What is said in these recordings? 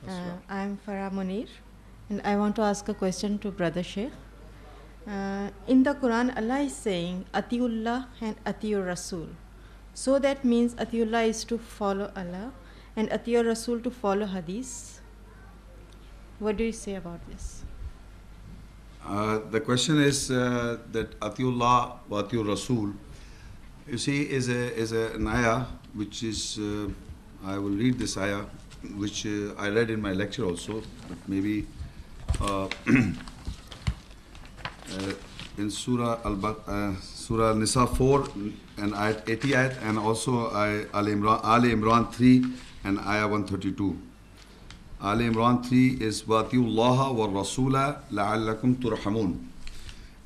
I am Farah Munir, and I want to ask a question to Brother Shaikh. In the Quran, Allah is saying Atiullah and Atiur Rasul. So that means Atiullah is to follow Allah and Atiur Rasul to follow Hadith. What do you say about this? The question is that Atiullah wa Atiur Rasul, you see, is an ayah which is, I will read this ayah, which I read in my lecture also, but maybe in Surah Al-Nisa 4 and Ayat 80 ayat, and also Aale-Imran 3 and ayah 132. Aale-Imran 3 is Watiullaha wa Rasula la'allakum turhamun,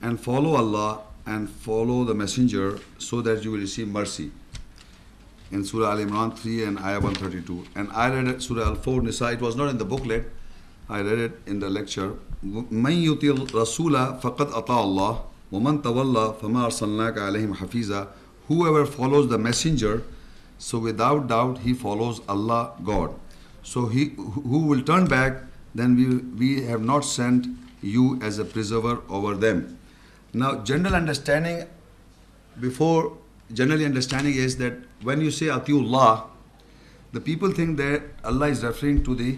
and follow Allah and follow the messenger so that you will receive mercy, in Surah Al-Imran 3 and ayah 132. And I read it, Surah Al-4 Nisa, it was not in the booklet, I read it in the lecture. مَنْ يُطِيعِ الرَّسُولَ فَقَدْ أَطَاعَ اللَّهَ وَمَنْ تَوَلَّى فَمَا أَرْسَلْنَاكَ عَلَيْهِمْ حَفِيظًا. Whoever follows the messenger, so without doubt he follows Allah, God. So who will turn back, then we have not sent you as a preserver over them. Now, general understanding is that when you say Atiullah, the people think that Allah is referring to the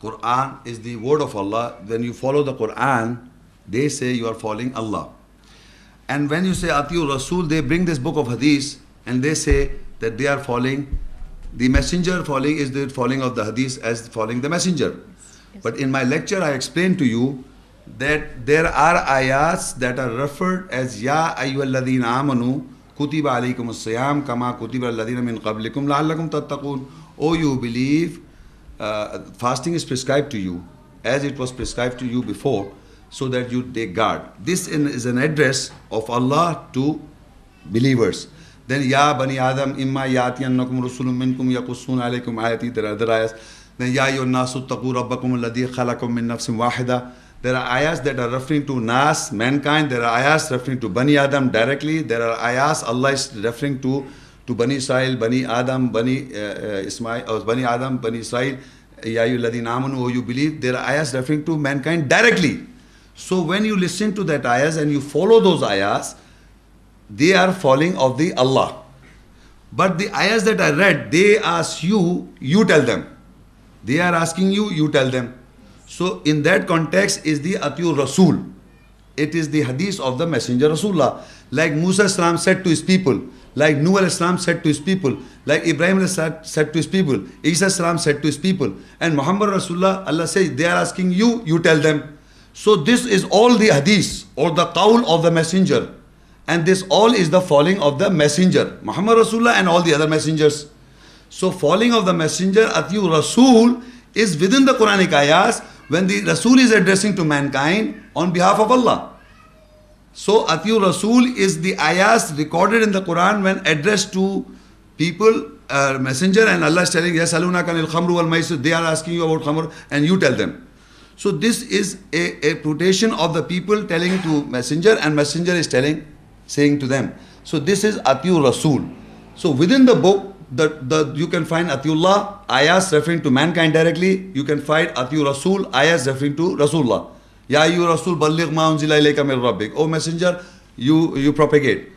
Quran is the word of Allah. When you follow the Quran, they say you are following Allah. And when you say Atiur Rasul, they bring this book of Hadith and they say that they are following the messenger, is the following of the Hadith as following the messenger. Yes. But in my lecture I explained to you that there are ayats that are referred as Ya ayyuhalladhina amanu kutiba alaykumus siyam kama kutiba alladhina min qablikum la'allakum tattaqun. Oh, you believe, fasting is prescribed to you as it was prescribed to you before, so that you take guard. This is an address of Allah to believers. Then Ya Bani Adam imma yatiyannakum rusulun minkum yaqussuna alaykum ayati. There are other ayahs. Then Ya ayyuhan nasu taqu rabbakum alladhi khalaqakum min nafsin wahida. There are ayahs that are referring to Nas, mankind. There are ayahs referring to Bani Adam directly. There are ayahs Allah is referring to Bani Israel, Bani Adam, Bani Adam, Bani Israel. Ya ayyuhalladhina amanu, oh you believe. There are ayahs referring to mankind directly. So when you listen to that ayahs and you follow those ayahs, they are following of the Allah. But the ayahs that I read, they ask you, you tell them. They are asking you, you tell them. So in that context is the Atiur Rasul. It is the hadith of the messenger Rasulullah. Like Musa salam said to his people, like Nuh salam said to his people, like Ibrahim said to his people, Isa salam said to his people. And Muhammad Rasulullah, Allah says, they are asking you, you tell them. So this is all the hadith or the qawl of the messenger. And this all is the following of the messenger, Muhammad Rasulullah and all the other messengers. So following of the messenger, Atiur Rasul, is within the Quranic ayahs when the Rasul is addressing to mankind on behalf of Allah. So Atiur Rasul is the ayahs recorded in the Quran when addressed to people, messenger, and Allah is telling, Yasalunaka anil khamru wal maisir, they are asking you about khamr and you tell them. So this is a quotation of the people telling to messenger and messenger is saying to them. So this is Atiur Rasul. So within the book, you can find Atiullah, ayahs referring to mankind directly. You can find Atiur Rasul, ayahs referring to Rasulullah. Ya ayyuha Rasul balligh ma unzila ilayka min rabbik. O messenger, you propagate.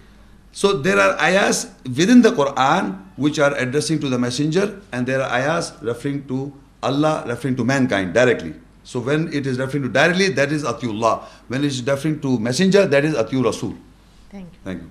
So there are ayahs within the Quran which are addressing to the messenger, and there are ayahs referring to Allah, referring to mankind directly. So when it is referring to directly, that is Atiullah. When it is referring to messenger, that is Atiur Rasul. Thank you. Thank you.